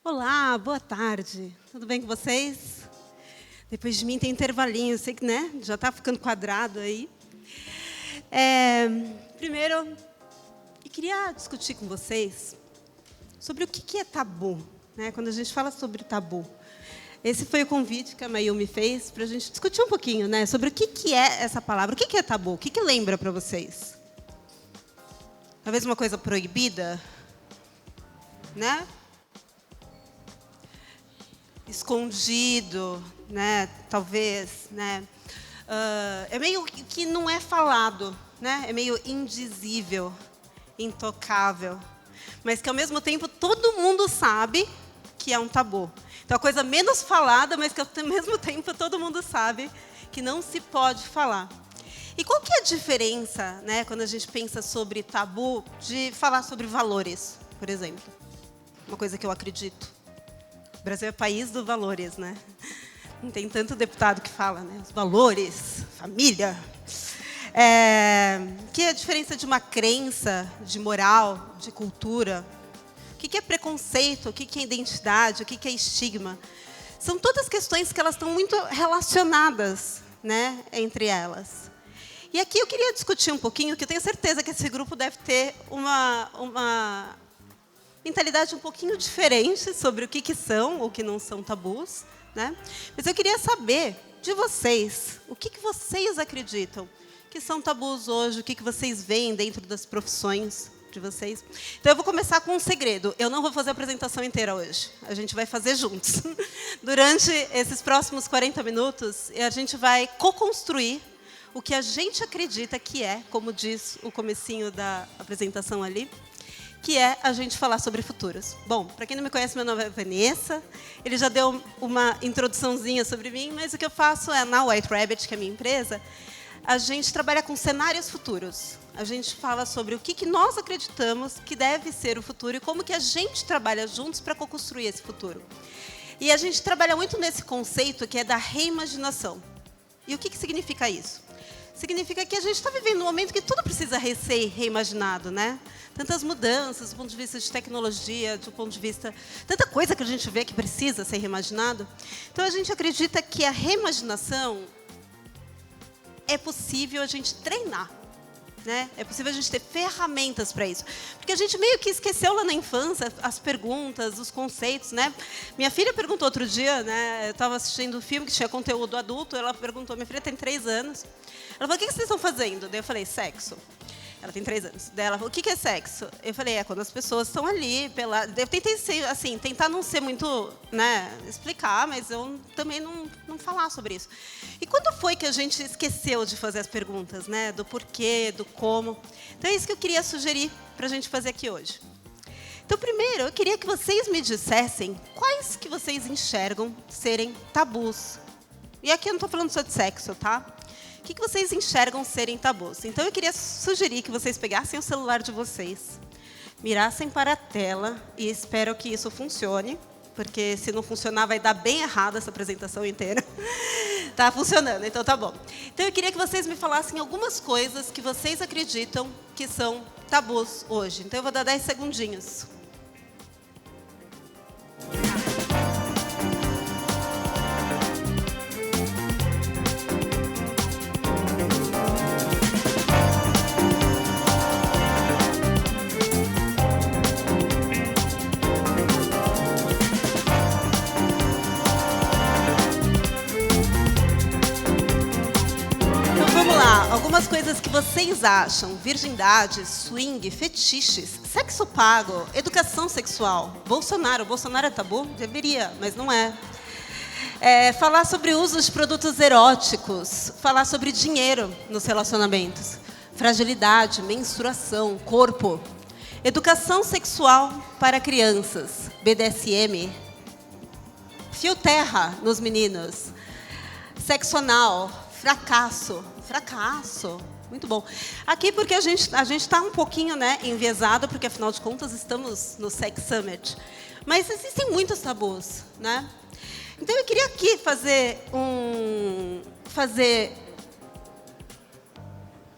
Olá, boa tarde. Tudo bem com vocês? Depois de mim tem intervalinho, sei que já está ficando quadrado aí. Primeiro, eu queria discutir com vocês sobre o que é tabu, né? Quando a gente fala sobre tabu. Esse foi o convite que a Mayu me fez para a gente discutir um pouquinho, né? Sobre o que é essa palavra, o que é tabu, o que lembra para vocês? Talvez uma coisa proibida, né? Escondido, né? Talvez, né? É meio que não é falado, né? É meio indizível, intocável, mas que ao mesmo tempo todo mundo sabe que é um tabu. Então a coisa menos falada, mas que ao mesmo tempo todo mundo sabe que não se pode falar. E qual que é a diferença, né? Quando a gente pensa sobre tabu, de falar sobre valores, por exemplo? Uma coisa que eu acredito. O Brasil é país dos valores, né? Não tem tanto deputado que fala, né? Os valores, família. Que é a diferença de uma crença, de moral, de cultura? O que é preconceito? O que é identidade? O que é estigma? São todas questões que elas estão muito relacionadas, né, entre elas. E aqui eu queria discutir um pouquinho, que eu tenho certeza que esse grupo deve ter uma mentalidade um pouquinho diferente sobre o que são ou que não são tabus, né? Mas eu queria saber de vocês, o que vocês acreditam que são tabus hoje, o que vocês veem dentro das profissões de vocês. Então, eu vou começar com um segredo. Eu não vou fazer a apresentação inteira hoje. A gente vai fazer juntos. Durante esses próximos 40 minutos, a gente vai co-construir o que a gente acredita que é, como diz o comecinho da apresentação ali, que é a gente falar sobre futuros. Bom, para quem não me conhece, meu nome é Vanessa. Ele já deu uma introduçãozinha sobre mim, mas o que eu faço é, na White Rabbit, que é a minha empresa, a gente trabalha com cenários futuros. A gente fala sobre o que nós acreditamos que deve ser o futuro e como que a gente trabalha juntos para co-construir esse futuro. E a gente trabalha muito nesse conceito que é da reimaginação. E o que significa isso? Significa que a gente está vivendo um momento que tudo precisa ser reimaginado, né? Tantas mudanças do ponto de vista de tecnologia, do ponto de vista... Tanta coisa que a gente vê que precisa ser reimaginado. Então, a gente acredita que a reimaginação é possível a gente treinar, né? É possível a gente ter ferramentas para isso. Porque a gente meio que esqueceu lá na infância as perguntas, os conceitos, né? Minha filha perguntou outro dia, né? Eu estava assistindo um filme que tinha conteúdo adulto, ela perguntou, minha filha tem 3 anos, ela falou, o que vocês estão fazendo? Daí eu falei, sexo. Ela tem 3 anos. Daí ela falou, o que é sexo? Eu falei, quando as pessoas estão ali, eu tentei ser, assim, tentar não ser muito, né, explicar, mas eu também não falar sobre isso. E quando foi que a gente esqueceu de fazer as perguntas, né, do porquê, do como? Então é isso que eu queria sugerir para a gente fazer aqui hoje. Então, primeiro, eu queria que vocês me dissessem quais que vocês enxergam serem tabus. E aqui eu não estou falando só de sexo, tá? O que vocês enxergam serem tabus? Então, eu queria sugerir que vocês pegassem o celular de vocês, mirassem para a tela, e espero que isso funcione, porque se não funcionar, vai dar bem errado essa apresentação inteira. Está funcionando, então tá bom. Então, eu queria que vocês me falassem algumas coisas que vocês acreditam que são tabus hoje. Então, eu vou dar 10 segundinhos. Algumas coisas que vocês acham: virgindade, swing, fetiches, sexo pago, educação sexual. Bolsonaro é tabu? Deveria, mas não é. Falar sobre o uso de produtos eróticos, falar sobre dinheiro nos relacionamentos, fragilidade, menstruação, corpo, educação sexual para crianças, BDSM, fio terra nos meninos, sexo anal, fracasso, muito bom. Aqui porque a gente está um pouquinho, né, enviesado, porque afinal de contas estamos no Sex Summit. Mas existem muitos tabus, né? Então eu queria aqui fazer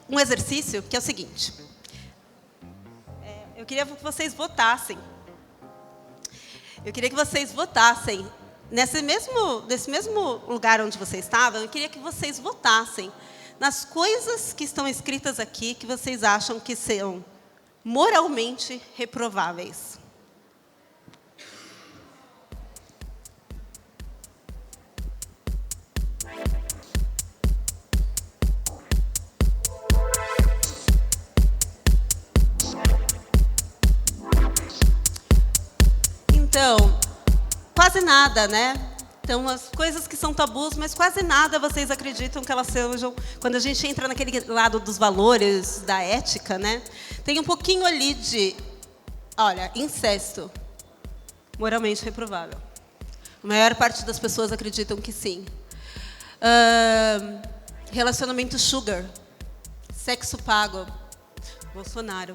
um exercício que é o seguinte. Eu queria que vocês votassem Eu queria que vocês votassem. Nesse mesmo lugar onde vocês estavam, eu queria que vocês votassem nas coisas que estão escritas aqui que vocês acham que são moralmente reprováveis. Então, quase nada, né? Então, as coisas que são tabus, mas quase nada vocês acreditam que elas sejam... Quando a gente entra naquele lado dos valores, da ética, né? Tem um pouquinho ali de... Olha, incesto. Moralmente reprovável. A maior parte das pessoas acreditam que sim. Relacionamento sugar. Sexo pago. Bolsonaro.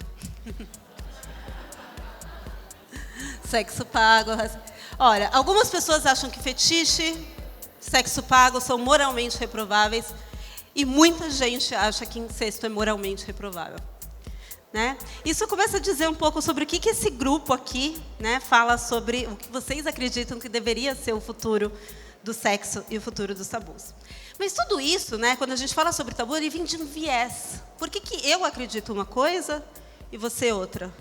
Sexo pago. Olha, algumas pessoas acham que fetiche, sexo pago são moralmente reprováveis e muita gente acha que incesto é moralmente reprovável. Né? Isso começa a dizer um pouco sobre o que esse grupo aqui, né, fala sobre o que vocês acreditam que deveria ser o futuro do sexo e o futuro dos tabus. Mas tudo isso, né, quando a gente fala sobre tabu, ele vem de um viés. Por que eu acredito uma coisa e você outra?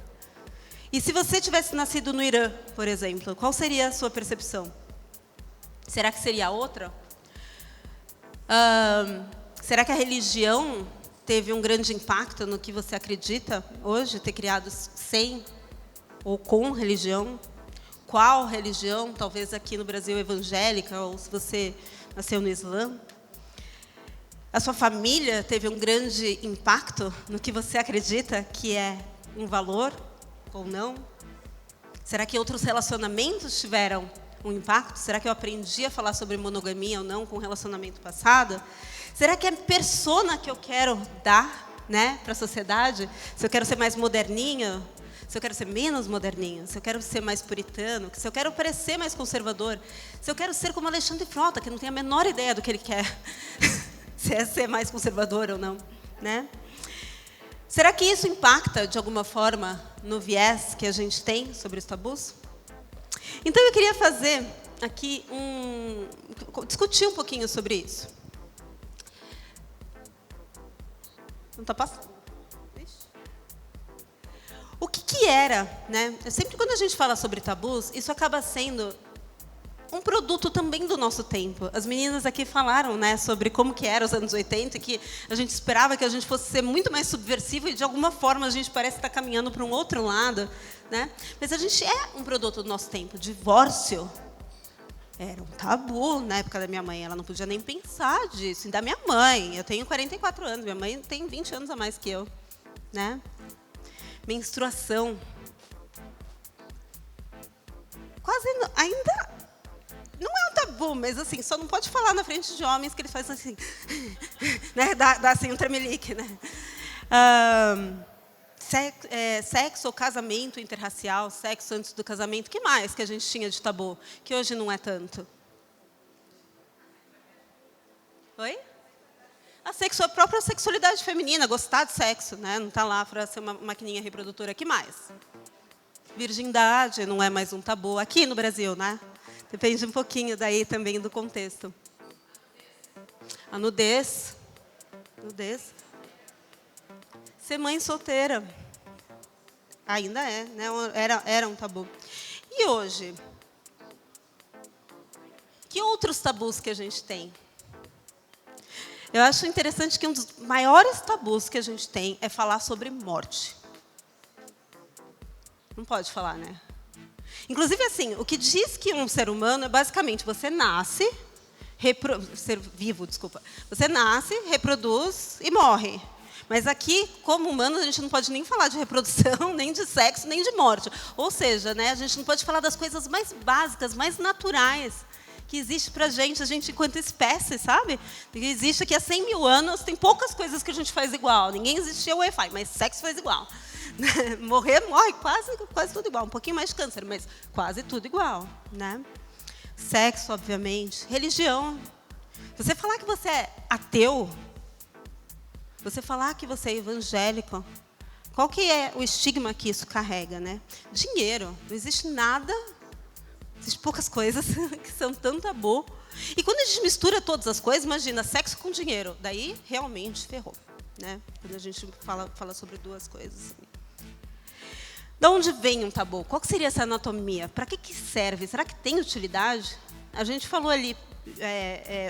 E se você tivesse nascido no Irã, por exemplo, qual seria a sua percepção? Será que seria outra? Será que a religião teve um grande impacto no que você acredita hoje, ter criado sem ou com religião? Qual religião? Talvez aqui no Brasil evangélica, ou se você nasceu no Islã. A sua família teve um grande impacto no que você acredita que é um valor ou não? Será que outros relacionamentos tiveram um impacto? Será que eu aprendi a falar sobre monogamia ou não com o relacionamento passado? Será que a persona que eu quero dar, né, para a sociedade, se eu quero ser mais moderninha, se eu quero ser menos moderninha, se eu quero ser mais puritano, se eu quero parecer mais conservador, se eu quero ser como Alexandre Frota, que não tem a menor ideia do que ele quer, se é ser mais conservador ou não, né? Será que isso impacta, de alguma forma, no viés que a gente tem sobre os tabus? Então, eu queria fazer aqui discutir um pouquinho sobre isso. Não está passando? O que era, né? Sempre quando a gente fala sobre tabus, isso acaba sendo um produto também do nosso tempo. As meninas aqui falaram, né, sobre como que era os anos 80, que a gente esperava que a gente fosse ser muito mais subversivo e, de alguma forma, a gente parece estar caminhando para um outro lado. Né? Mas a gente é um produto do nosso tempo. Divórcio era um tabu na época da minha mãe. Ela não podia nem pensar disso. E da minha mãe. Eu tenho 44 anos. Minha mãe tem 20 anos a mais que eu. Né? Menstruação. Quase ainda... Não é um tabu, mas assim, só não pode falar na frente de homens que eles fazem assim, né? Dá assim um tremelique, né? Sexo ou casamento interracial, sexo antes do casamento, o que mais que a gente tinha de tabu, que hoje não é tanto? Oi? A própria sexualidade feminina, gostar de sexo, né? Não está lá para ser uma maquininha reprodutora, que mais? Virgindade não é mais um tabu, aqui no Brasil, né? Depende um pouquinho daí também do contexto. A nudez. Nudez. Ser mãe solteira. Ainda é, né? Era um tabu. E hoje? Que outros tabus que a gente tem? Eu acho interessante que um dos maiores tabus que a gente tem é falar sobre morte. Não pode falar, né? Inclusive, assim, o que diz que um ser humano é basicamente você nasce, ser vivo, desculpa. Você nasce, reproduz e morre. Mas aqui, como humanos, a gente não pode nem falar de reprodução, nem de sexo, nem de morte. Ou seja, né, a gente não pode falar das coisas mais básicas, mais naturais que existe para a gente enquanto espécie, sabe? Existe aqui há 100 mil anos, tem poucas coisas que a gente faz igual. Ninguém existia o Wi-Fi, mas sexo faz igual. Morre quase tudo igual. Um pouquinho mais de câncer, mas quase tudo igual. Né? Sexo, obviamente. Religião. Você falar que você é ateu, você falar que você é evangélico, qual que é o estigma que isso carrega? Né? Dinheiro. Não existe nada Existem poucas coisas que são tão tabu. E quando a gente mistura todas as coisas, imagina, sexo com dinheiro. Daí, realmente, ferrou. Né? Quando a gente fala sobre duas coisas. De onde vem um tabu? Qual que seria essa anatomia? Para que serve? Será que tem utilidade? A gente falou ali,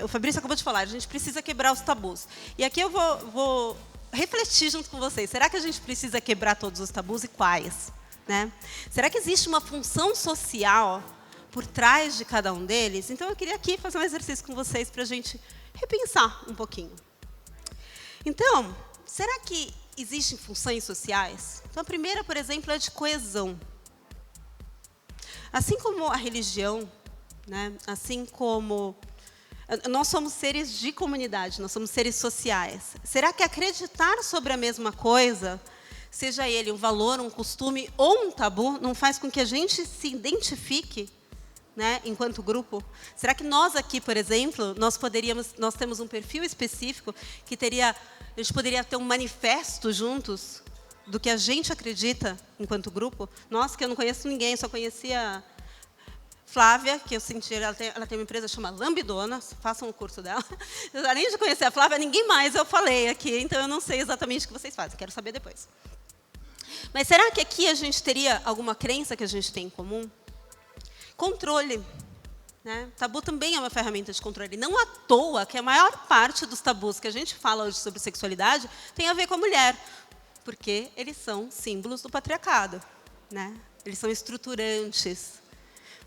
o Fabrício acabou de falar, a gente precisa quebrar os tabus. E aqui eu vou refletir junto com vocês. Será que a gente precisa quebrar todos os tabus e quais? Né? Será que existe uma função social por trás de cada um deles? Então, eu queria aqui fazer um exercício com vocês para a gente repensar um pouquinho. Então, será que existem funções sociais? Então, a primeira, por exemplo, é de coesão. Assim como a religião, né? Assim como nós somos seres de comunidade, nós somos seres sociais. Será que acreditar sobre a mesma coisa, seja ele um valor, um costume ou um tabu, não faz com que a gente se identifique, né, enquanto grupo? Será que nós aqui, por exemplo, nós temos um perfil específico que a gente poderia ter um manifesto juntos do que a gente acredita enquanto grupo? Nós, que eu não conheço ninguém, só conhecia Flávia, que eu senti, ela tem uma empresa chamada Lambidonas, façam o curso dela. Além de conhecer a Flávia, ninguém mais eu falei aqui, então eu não sei exatamente o que vocês fazem, quero saber depois. Mas será que aqui a gente teria alguma crença que a gente tem em comum? Controle. Né? Tabu também é uma ferramenta de controle. Não à toa que a maior parte dos tabus que a gente fala hoje sobre sexualidade tem a ver com a mulher, porque eles são símbolos do patriarcado. Né? Eles são estruturantes.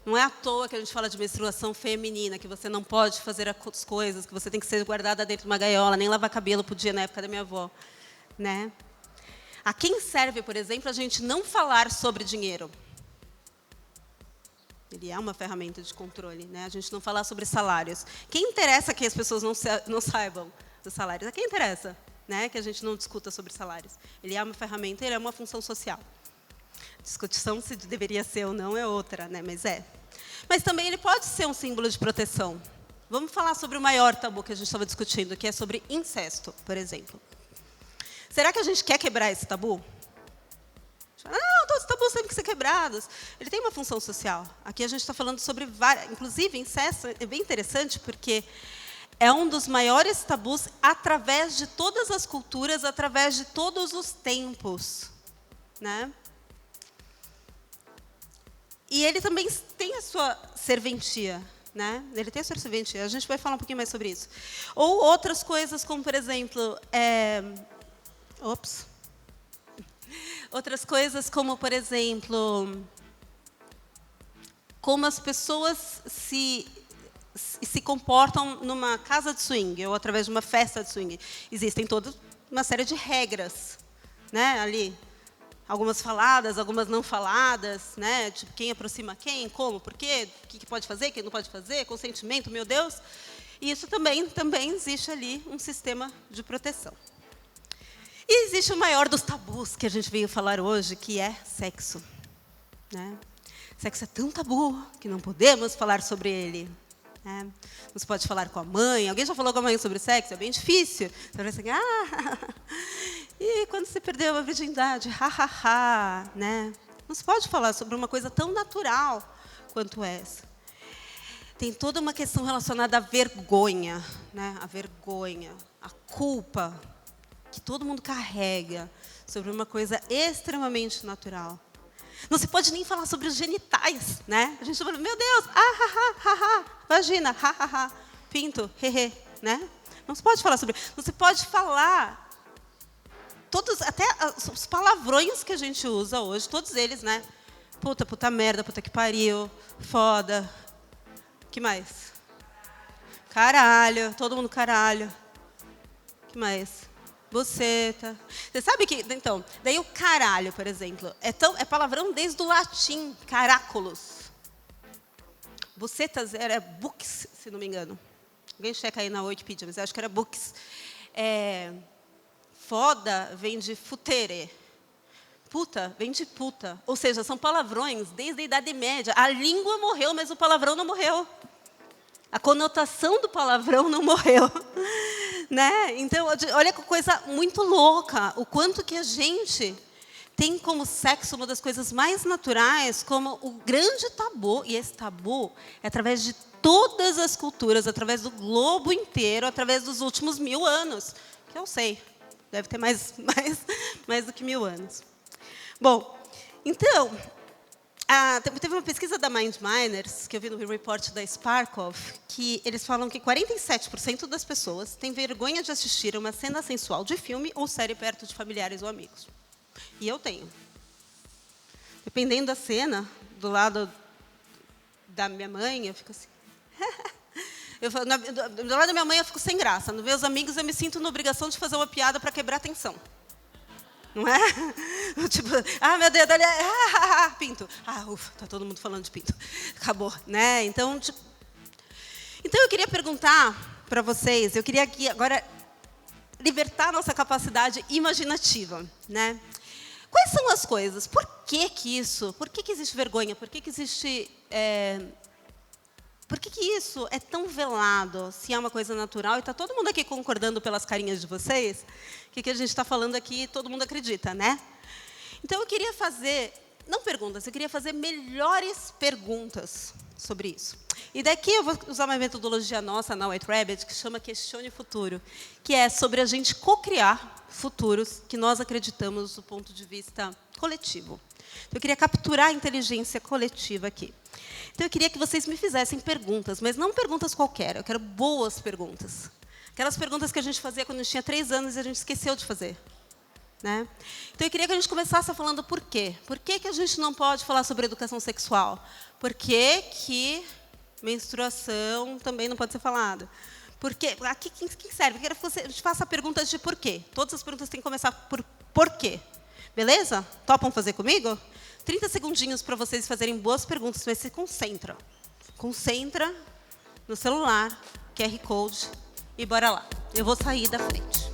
Não é à toa que a gente fala de menstruação feminina, que você não pode fazer as coisas, que você tem que ser guardada dentro de uma gaiola, nem lavar cabelo podia na época da minha avó. Né? A quem serve, por exemplo, a gente não falar sobre dinheiro? Ele é uma ferramenta de controle, né? A gente não falar sobre salários. Quem interessa que as pessoas não saibam dos salários? A quem interessa, né? Que a gente não discuta sobre salários? Ele é uma ferramenta, ele é uma função social. Discussão se deveria ser ou não é outra, né? Mas é. Mas também ele pode ser um símbolo de proteção. Vamos falar sobre o maior tabu que a gente estava discutindo, que é sobre incesto, por exemplo. Será que a gente quer quebrar esse tabu? Não, todos os tabus têm que ser quebrados. Ele tem uma função social. Aqui a gente está falando sobre várias. Inclusive, incesto é bem interessante, porque é um dos maiores tabus através de todas as culturas, através de todos os tempos. Né? E ele também tem a sua serventia. Né? Ele tem a sua serventia. A gente vai falar um pouquinho mais sobre isso. Ou outras coisas, como, por exemplo... Outras coisas, como, por exemplo, como as pessoas se comportam numa casa de swing ou através de uma festa de swing. Existem toda uma série de regras, né, ali. Algumas faladas, algumas não faladas, né, tipo, quem aproxima quem, como, por quê, o que pode fazer, o que não pode fazer, consentimento, meu Deus. E isso também existe ali um sistema de proteção. E existe o maior dos tabus que a gente veio falar hoje, que é sexo. Né? Sexo é tão tabu que não podemos falar sobre ele. Né? Não se pode falar com a mãe. Alguém já falou com a mãe sobre sexo? É bem difícil. Você vai assim, e quando você perdeu a virgindade? Né? Não se pode falar sobre uma coisa tão natural quanto essa. Tem toda uma questão relacionada à vergonha, né? A vergonha, a culpa, que todo mundo carrega sobre uma coisa extremamente natural. Não se pode nem falar sobre os genitais, né? A gente fala, meu Deus, vagina, pinto, né? Não se pode falar sobre, não se pode falar até os palavrões que a gente usa hoje, todos eles, né? Puta merda, puta que pariu, foda. Que mais? Caralho, todo mundo caralho. Que mais? Buceta. Você sabe que, então, daí o caralho, por exemplo, é palavrão desde o latim, caracolos. Bucetas era books, se não me engano. Alguém checa aí na Wikipedia, mas eu acho que era books. Foda vem de futere. Puta vem de puta. Ou seja, são palavrões desde a Idade Média. A língua morreu, mas o palavrão não morreu. A conotação do palavrão não morreu. Né? Então, olha que coisa muito louca, o quanto que a gente tem como sexo uma das coisas mais naturais, como o grande tabu, e esse tabu é através de todas as culturas, através do globo inteiro, através dos últimos 1000 anos, que eu sei, deve ter mais do que 1000 anos. Bom, então, teve uma pesquisa da MindMiners, que eu vi no report da Sparkoff, que eles falam que 47% das pessoas têm vergonha de assistir uma cena sensual de filme ou série perto de familiares ou amigos. E eu tenho. Dependendo da cena, do lado da minha mãe, eu fico assim... do lado da minha mãe, eu fico sem graça. Nos meus amigos, eu me sinto na obrigação de fazer uma piada para quebrar a tensão. Não é? Tipo, meu Deus, pinto. Ufa, tá todo mundo falando de pinto. Acabou, né? Então, eu queria perguntar para vocês, eu queria aqui agora libertar nossa capacidade imaginativa, né? Quais são as coisas? Por que isso? Por que existe vergonha? Por que existe... Por que isso é tão velado, se é uma coisa natural? E está todo mundo aqui concordando pelas carinhas de vocês? Que a gente está falando aqui, todo mundo acredita, né? Então, eu queria fazer, não perguntas, eu queria fazer melhores perguntas sobre isso. E daqui eu vou usar uma metodologia nossa na White Rabbit, que chama Questione o Futuro, que é sobre a gente co-criar futuros que nós acreditamos do ponto de vista coletivo. Então, eu queria capturar a inteligência coletiva aqui. Então, eu queria que vocês me fizessem perguntas, mas não perguntas qualquer, eu quero boas perguntas. Aquelas perguntas que a gente fazia quando a gente tinha 3 anos e a gente esqueceu de fazer. Né? Então, eu queria que a gente começasse falando por quê. Por que a gente não pode falar sobre educação sexual? Por que menstruação também não pode ser falada? Porque, aqui, quem serve? Eu quero que a gente faça perguntas de porquê. Todas as perguntas têm que começar por porquê. Beleza? Topam fazer comigo? 30 segundinhos para vocês fazerem boas perguntas, mas se concentra. Concentra no celular, QR Code, e bora lá. Eu vou sair da frente.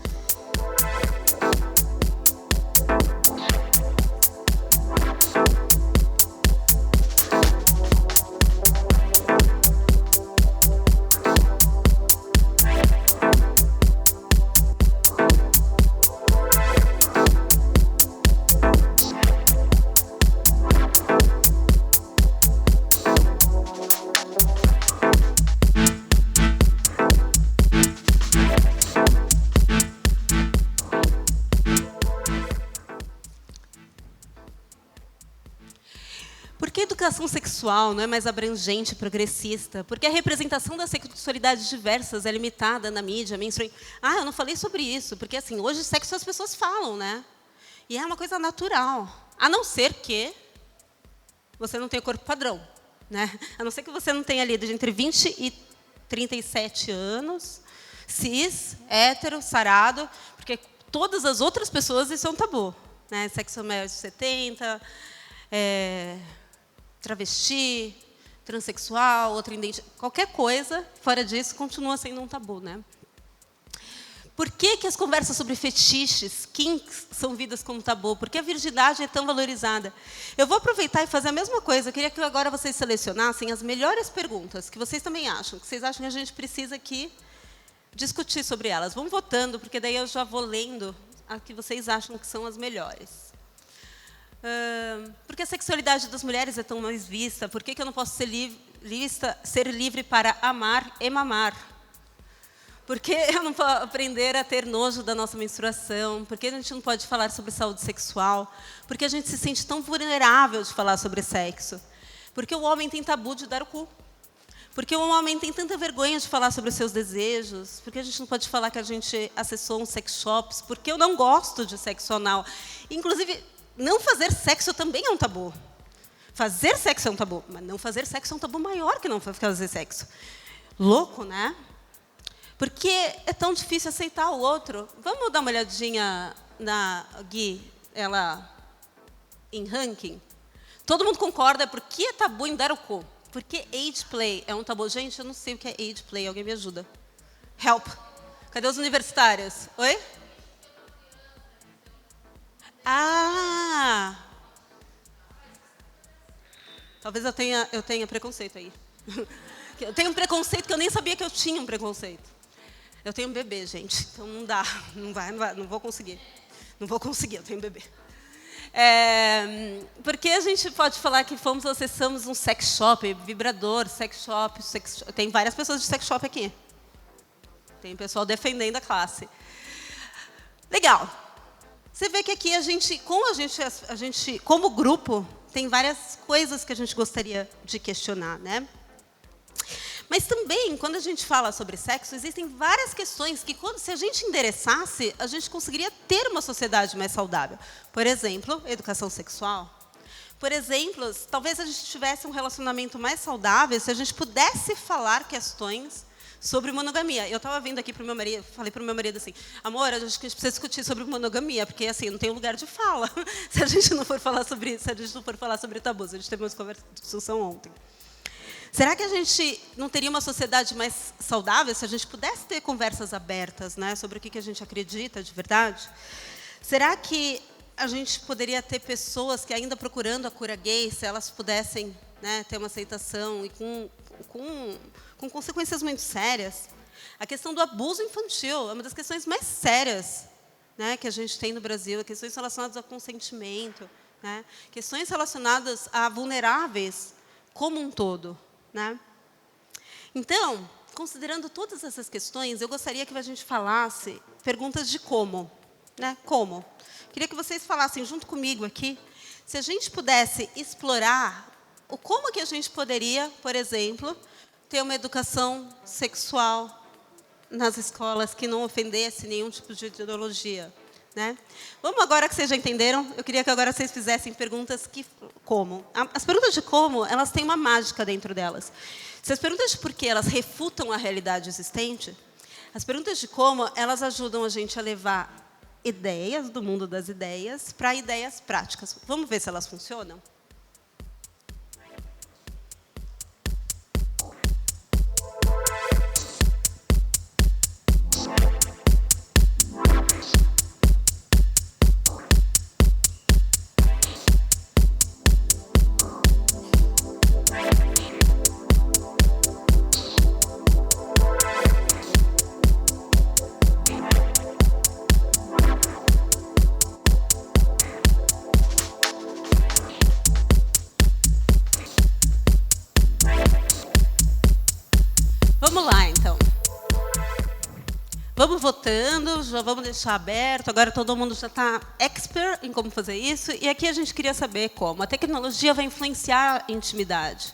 Educação sexual não é mais abrangente, progressista, porque a representação das sexualidades diversas é limitada na mídia, mainstream. Eu não falei sobre isso, porque assim, hoje sexo as pessoas falam, né? E é uma coisa natural, a não ser que você não tenha corpo padrão, né? A não ser que você não tenha ali de entre 20 e 37 anos, cis, hétero, sarado, porque todas as outras pessoas isso é um tabu, né? Sexo maior de 70, travesti, transexual, outra identidade, qualquer coisa fora disso continua sendo um tabu, né? Por que as conversas sobre fetiches, kinks, são vidas como tabu? Por que a virgindade é tão valorizada? Eu vou aproveitar e fazer a mesma coisa. Eu queria que agora vocês selecionassem as melhores perguntas que vocês também acham, que vocês acham que a gente precisa aqui discutir sobre elas. Vamos votando, porque daí eu já vou lendo a que vocês acham que são as melhores. Por que a sexualidade das mulheres é tão mais vista? Por que eu não posso ser livre para amar e mamar? Por que eu não posso aprender a ter nojo da nossa menstruação? Por que a gente não pode falar sobre saúde sexual? Por que a gente se sente tão vulnerável de falar sobre sexo? Por que o homem tem tabu de dar o cu? Por que o homem tem tanta vergonha de falar sobre os seus desejos? Por que a gente não pode falar que a gente acessou um sex shops? Por que eu não gosto de sexo anal? Inclusive, não fazer sexo também é um tabu. Fazer sexo é um tabu, mas não fazer sexo é um tabu maior que não fazer sexo. Louco, né? Por que é tão difícil aceitar o outro? Vamos dar uma olhadinha na Gui, ela em ranking? Todo mundo concorda, por que é tabu em dar o cu? Por que age play é um tabu? Gente, eu não sei o que é age play, alguém me ajuda. Help. Cadê os universitários? Oi? Talvez eu tenha preconceito aí. Eu tenho um preconceito que eu nem sabia que eu tinha um preconceito. Eu tenho um bebê, gente, então não dá, não vou conseguir. Não vou conseguir, eu tenho um bebê. Porque a gente pode falar que fomos ou acessamos um sex shop, vibrador, tem várias pessoas de sex shop aqui. Tem pessoal defendendo a classe. Legal. Você vê que aqui a gente, como grupo, tem várias coisas que a gente gostaria de questionar, né? Mas também, quando a gente fala sobre sexo, existem várias questões que, se a gente endereçasse, a gente conseguiria ter uma sociedade mais saudável. Por exemplo, educação sexual. Por exemplo, talvez a gente tivesse um relacionamento mais saudável se a gente pudesse falar questões sobre monogamia. Eu estava vindo aqui para o meu marido, falei para o meu marido assim, amor, a gente precisa discutir sobre monogamia, porque assim, não tem um lugar de fala. Se a gente não for falar sobre isso, se a gente não for falar sobre tabus. A gente teve uma discussão ontem. Será que a gente não teria uma sociedade mais saudável se a gente pudesse ter conversas abertas, né, sobre o que a gente acredita de verdade? Será que a gente poderia ter pessoas que, ainda procurando a cura gay, se elas pudessem, né, ter uma aceitação e com consequências muito sérias? A questão do abuso infantil é uma das questões mais sérias, né, que a gente tem no Brasil, questões relacionadas ao consentimento, né, questões relacionadas a vulneráveis como um todo. Né? Então, considerando todas essas questões, eu gostaria que a gente falasse perguntas de como. Né? Como? Queria que vocês falassem junto comigo aqui, se a gente pudesse explorar o como que a gente poderia, por exemplo, ter uma educação sexual nas escolas que não ofendesse nenhum tipo de ideologia. Né? Vamos agora que vocês já entenderam, eu queria que agora vocês fizessem perguntas como. As perguntas de como, elas têm uma mágica dentro delas. Se as perguntas de porquê, elas refutam a realidade existente, as perguntas de como, elas ajudam a gente a levar ideias do mundo das ideias para ideias práticas. Vamos ver se elas funcionam? Vamos lá, então. Vamos votando, já vamos deixar aberto. Agora todo mundo já está expert em como fazer isso. E aqui a gente queria saber como. A tecnologia vai influenciar a intimidade.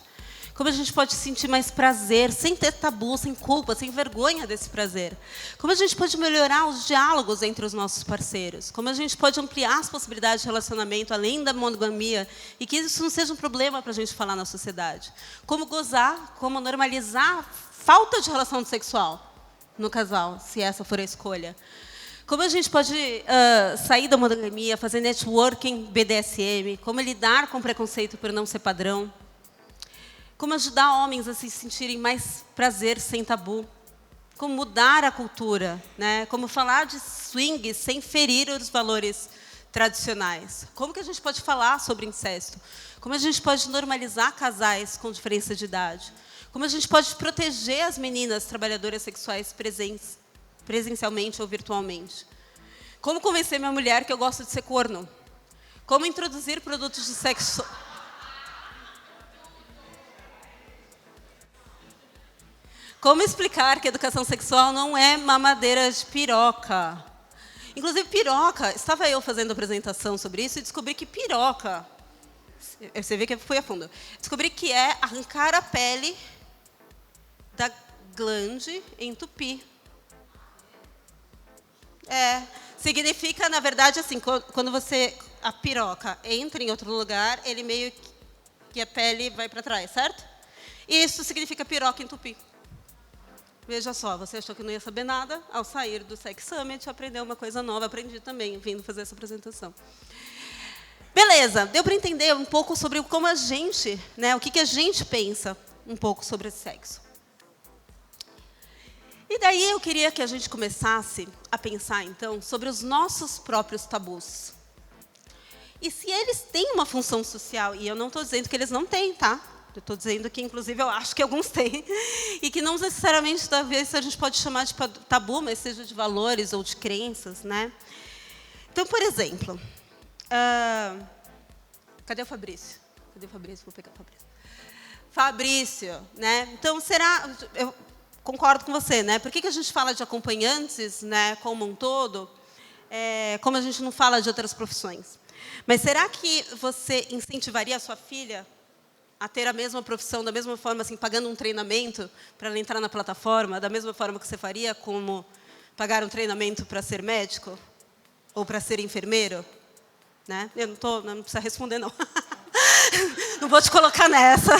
Como a gente pode sentir mais prazer, sem ter tabu, sem culpa, sem vergonha desse prazer. Como a gente pode melhorar os diálogos entre os nossos parceiros. Como a gente pode ampliar as possibilidades de relacionamento, além da monogamia, e que isso não seja um problema para a gente falar na sociedade. Como gozar, como normalizar falta de relação sexual no casal, se essa for a escolha. Como a gente pode sair da monogamia, fazer networking BDSM, como lidar com preconceito por não ser padrão, como ajudar homens a se sentirem mais prazer sem tabu, como mudar a cultura, né? Como falar de swing sem ferir os valores tradicionais. Como que a gente pode falar sobre incesto? Como a gente pode normalizar casais com diferença de idade? Como a gente pode proteger as meninas trabalhadoras sexuais presencialmente ou virtualmente? Como convencer minha mulher que eu gosto de ser corno? Como introduzir produtos de sexo? Como explicar que educação sexual não é mamadeira de piroca? Inclusive, piroca, estava eu fazendo apresentação sobre isso e descobri que piroca, você vê que eu fui a fundo, descobri que é arrancar a pele da glande entupir. Significa, na verdade, assim, quando a piroca entra em outro lugar, ele meio que a pele vai para trás, certo? Isso significa piroca entupir. Veja só, você achou que não ia saber nada, ao sair do Sex Summit, aprendeu uma coisa nova, aprendi também, vindo fazer essa apresentação. Beleza, deu para entender um pouco sobre como a gente, né, o que a gente pensa um pouco sobre esse sexo. E daí eu queria que a gente começasse a pensar, então, sobre os nossos próprios tabus. E se eles têm uma função social, e eu não estou dizendo que eles não têm, tá? Eu estou dizendo que, inclusive, eu acho que alguns têm, e que não necessariamente, talvez, a gente pode chamar de tabu, mas seja de valores ou de crenças, né? Então, por exemplo, Cadê o Fabrício? Cadê o Fabrício? Vou pegar o Fabrício. Fabrício, né? Então, será... Eu concordo com você, né? Por que a gente fala de acompanhantes, né, como um todo, como a gente não fala de outras profissões? Mas será que você incentivaria a sua filha a ter a mesma profissão, da mesma forma, assim, pagando um treinamento para ela entrar na plataforma, da mesma forma que você faria como pagar um treinamento para ser médico? Ou para ser enfermeiro? Né? Não precisa responder, não. Não vou te colocar nessa.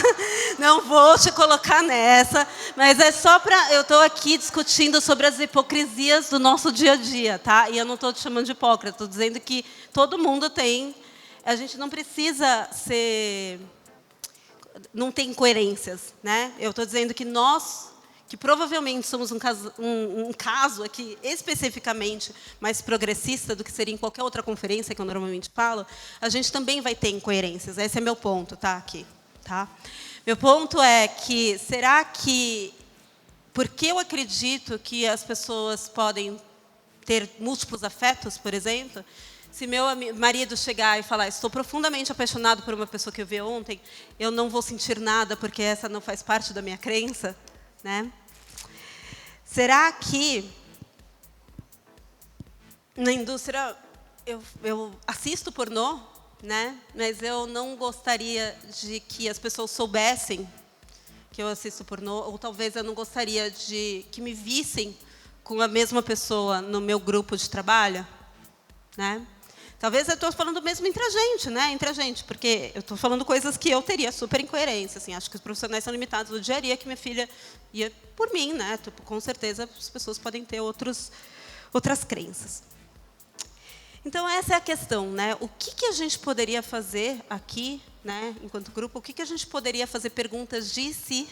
Não vou te colocar nessa. Mas é só para... Eu estou aqui discutindo sobre as hipocrisias do nosso dia a dia, tá? E eu não estou te chamando de hipócrita. Estou dizendo que todo mundo tem... A gente não precisa ser... Não tem incoerências, né? Eu estou dizendo que nós, que provavelmente somos um caso aqui especificamente mais progressista do que seria em qualquer outra conferência que eu normalmente falo, a gente também vai ter incoerências. Esse é meu ponto, tá? Aqui, tá? Meu ponto é que, será que, porque eu acredito que as pessoas podem ter múltiplos afetos, por exemplo, se meu marido chegar e falar, estou profundamente apaixonado por uma pessoa que eu vi ontem, eu não vou sentir nada porque essa não faz parte da minha crença, né? Será que na indústria eu assisto pornô, né? Mas eu não gostaria de que as pessoas soubessem que eu assisto pornô, ou talvez eu não gostaria de que me vissem com a mesma pessoa no meu grupo de trabalho, né? Talvez eu estou falando mesmo entre a gente, né? Entre a gente, porque eu estou falando coisas que eu teria super incoerência. Assim, acho que os profissionais são limitados no dia a dia, que minha filha ia por mim, né? Tipo, com certeza as pessoas podem ter outras crenças. Então essa é a questão, né? O que a gente poderia fazer aqui, né? Enquanto grupo, o que a gente poderia fazer perguntas de si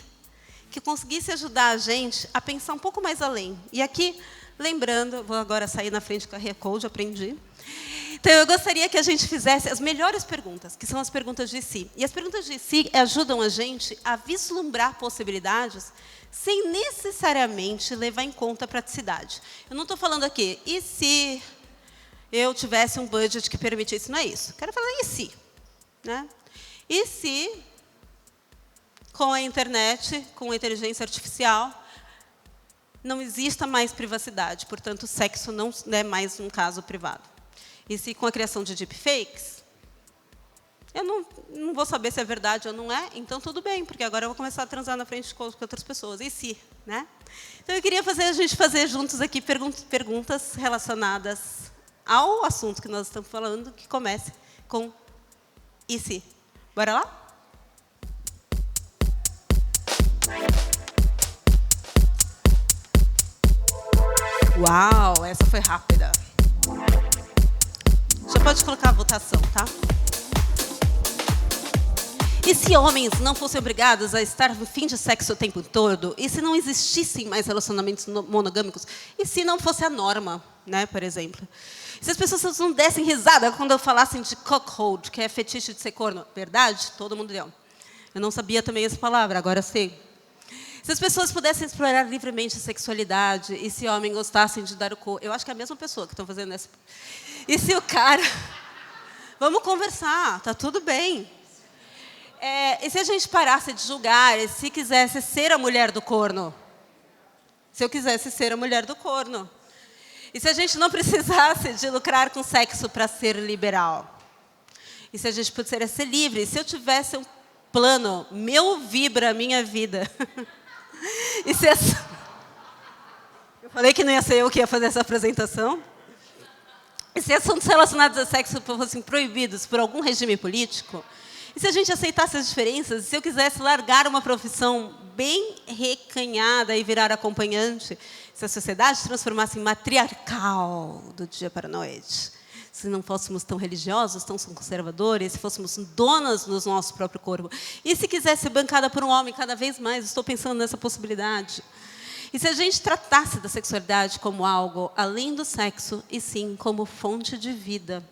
que conseguisse ajudar a gente a pensar um pouco mais além. E aqui, lembrando, vou agora sair na frente com a Recode, aprendi. Então, eu gostaria que a gente fizesse as melhores perguntas, que são as perguntas de si. E as perguntas de si ajudam a gente a vislumbrar possibilidades sem necessariamente levar em conta a praticidade. Eu não estou falando aqui, e se eu tivesse um budget que permitisse? Não é isso. Quero falar e se, né? E se, com a internet, com a inteligência artificial, não exista mais privacidade, portanto, o sexo não é mais um caso privado. E se com a criação de deepfakes, eu não vou saber se é verdade ou não é, então tudo bem, porque agora eu vou começar a transar na frente com outras pessoas. E se, né? Então, eu queria a gente fazer juntos aqui perguntas relacionadas ao assunto que nós estamos falando, que comece com e se. Bora lá? Uau, essa foi rápida. Já pode colocar a votação, tá? E se homens não fossem obrigados a estar no fim de sexo o tempo todo? E se não existissem mais relacionamentos monogâmicos? E se não fosse a norma, né, por exemplo? E se as pessoas não dessem risada quando eu falasse de cockhold, que é fetiche de ser corno? Verdade? Todo mundo deu. Eu não sabia também essa palavra, agora sei. Se as pessoas pudessem explorar livremente a sexualidade, e se homens gostassem de dar o cu... Eu acho que é a mesma pessoa que estão fazendo essa... E se o cara... Vamos conversar, tá tudo bem. E se a gente parasse de julgar, e se quisesse ser a mulher do corno? Se eu quisesse ser a mulher do corno. E se a gente não precisasse de lucrar com sexo para ser liberal? E se a gente pudesse ser livre? E se eu tivesse um plano, meu vibra a minha vida? E se Eu falei que não ia ser eu que ia fazer essa apresentação. E se assuntos relacionados a sexo fossem proibidos por algum regime político? E se a gente aceitasse as diferenças? E se eu quisesse largar uma profissão bem recanhada e virar acompanhante? Se a sociedade se transformasse em matriarcal do dia para a noite? Se não fôssemos tão religiosos, tão conservadores, se fôssemos donas do nosso próprio corpo? E se quisesse ser bancada por um homem cada vez mais? Estou pensando nessa possibilidade. E se a gente tratasse da sexualidade como algo além do sexo, e sim como fonte de vida?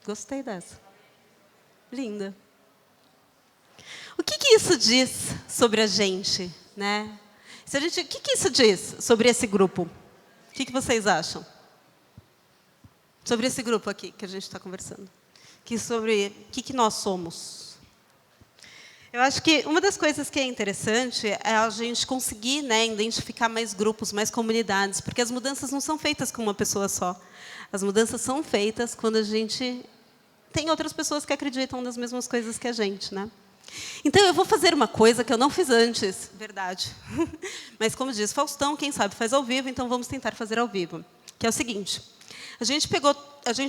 Gostei dessa. Linda. O que isso diz sobre a gente, né? O que isso diz sobre esse grupo? O que vocês acham? sobre esse grupo aqui que a gente está conversando. Sobre o que nós somos. Eu acho que uma das coisas que é interessante é a gente conseguir, né, identificar mais grupos, mais comunidades, porque as mudanças não são feitas com uma pessoa só. As mudanças são feitas quando a gente tem outras pessoas que acreditam nas mesmas coisas que a gente, né? Então, eu vou fazer uma coisa que eu não fiz antes, verdade. Mas, como diz Faustão, quem sabe faz ao vivo, então vamos tentar fazer ao vivo. Que é o seguinte, a gente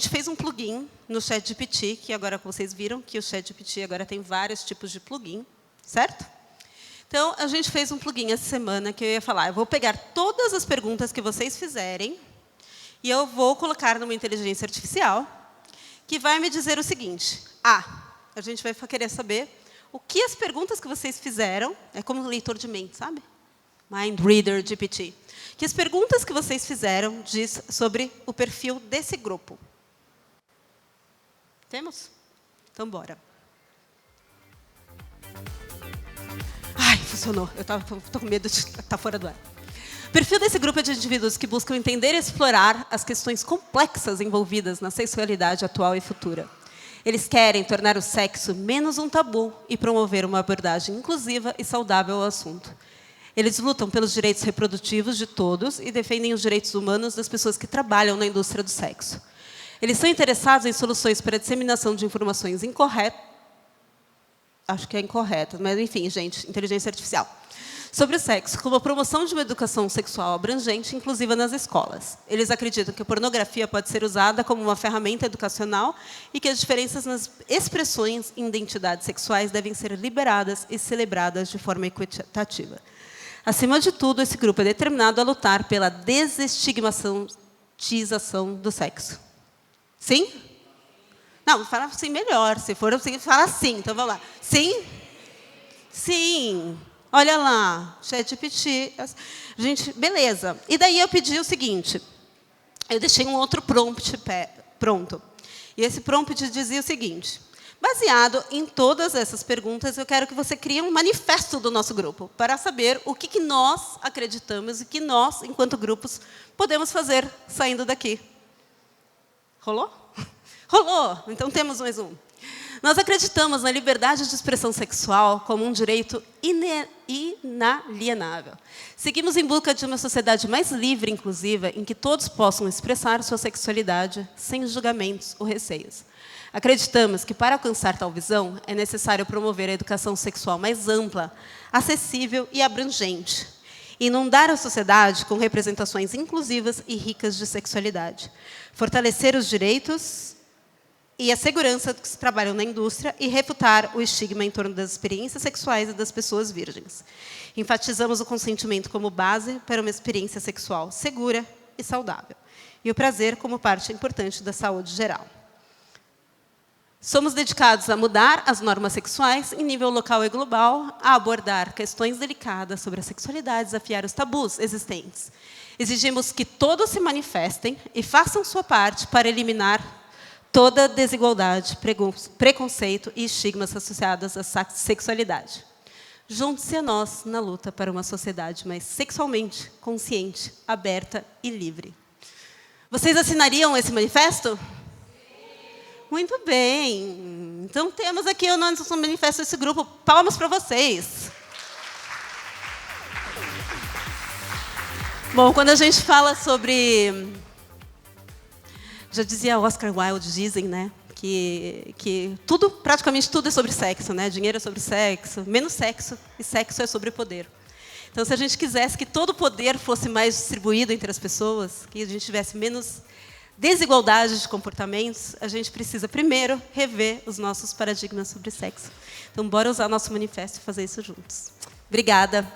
fez um plugin no ChatGPT, que agora vocês viram que o ChatGPT agora tem vários tipos de plugin, certo? Então, a gente fez um plugin essa semana que eu ia falar, eu vou pegar todas as perguntas que vocês fizerem e eu vou colocar numa inteligência artificial que vai me dizer o seguinte, a gente vai querer saber o que as perguntas que vocês fizeram, é como um leitor de mente, sabe? Mind Reader GPT. Que as perguntas que vocês fizeram diz sobre o perfil desse grupo. Temos? Então, bora. Ai, funcionou. Eu estou com medo de estar fora do ar. O perfil desse grupo é de indivíduos que buscam entender e explorar as questões complexas envolvidas na sexualidade atual e futura. Eles querem tornar o sexo menos um tabu e promover uma abordagem inclusiva e saudável ao assunto. Eles lutam pelos direitos reprodutivos de todos e defendem os direitos humanos das pessoas que trabalham na indústria do sexo. Eles são interessados em soluções para a disseminação de informações incorretas, acho que é incorreta, mas enfim, gente, inteligência artificial, sobre o sexo, como a promoção de uma educação sexual abrangente e inclusiva nas escolas. Eles acreditam que a pornografia pode ser usada como uma ferramenta educacional e que as diferenças nas expressões e identidades sexuais devem ser liberadas e celebradas de forma equitativa. Acima de tudo, esse grupo é determinado a lutar pela desestigmatização do sexo. Sim? Não, fala assim melhor. Se for assim, fala sim. Então, vamos lá. Sim? Sim. Olha lá, ChatGPT. Gente, beleza. E daí eu pedi o seguinte. Eu deixei um outro prompt pronto. E esse prompt dizia o seguinte. Baseado em todas essas perguntas, eu quero que você crie um manifesto do nosso grupo, para saber o que nós acreditamos e que nós, enquanto grupos, podemos fazer saindo daqui. Rolou? Rolou! Então, temos mais um. Nós acreditamos na liberdade de expressão sexual como um direito inalienável. Seguimos em busca de uma sociedade mais livre e inclusiva, em que todos possam expressar sua sexualidade sem julgamentos ou receios. Acreditamos que, para alcançar tal visão, é necessário promover a educação sexual mais ampla, acessível e abrangente, e inundar a sociedade com representações inclusivas e ricas de sexualidade, fortalecer os direitos e a segurança dos que trabalham na indústria e refutar o estigma em torno das experiências sexuais e das pessoas virgens. Enfatizamos o consentimento como base para uma experiência sexual segura e saudável, e o prazer como parte importante da saúde geral. Somos dedicados a mudar as normas sexuais em nível local e global, a abordar questões delicadas sobre a sexualidade, desafiar os tabus existentes. Exigimos que todos se manifestem e façam sua parte para eliminar toda desigualdade, preconceito e estigmas associados à sexualidade. Junte-se a nós na luta para uma sociedade mais sexualmente consciente, aberta e livre. Vocês assinariam esse manifesto? Muito bem. Então, temos aqui o nosso manifesto desse grupo. Palmas para vocês. Bom, quando a gente fala sobre... Já dizia Oscar Wilde, dizem, né? Que tudo, praticamente tudo é sobre sexo, né? Dinheiro é sobre sexo, menos sexo, e sexo é sobre poder. Então, se a gente quisesse que todo o poder fosse mais distribuído entre as pessoas, que a gente tivesse menos desigualdade de comportamentos, a gente precisa, primeiro, rever os nossos paradigmas sobre sexo. Então, bora usar nosso manifesto e fazer isso juntos. Obrigada.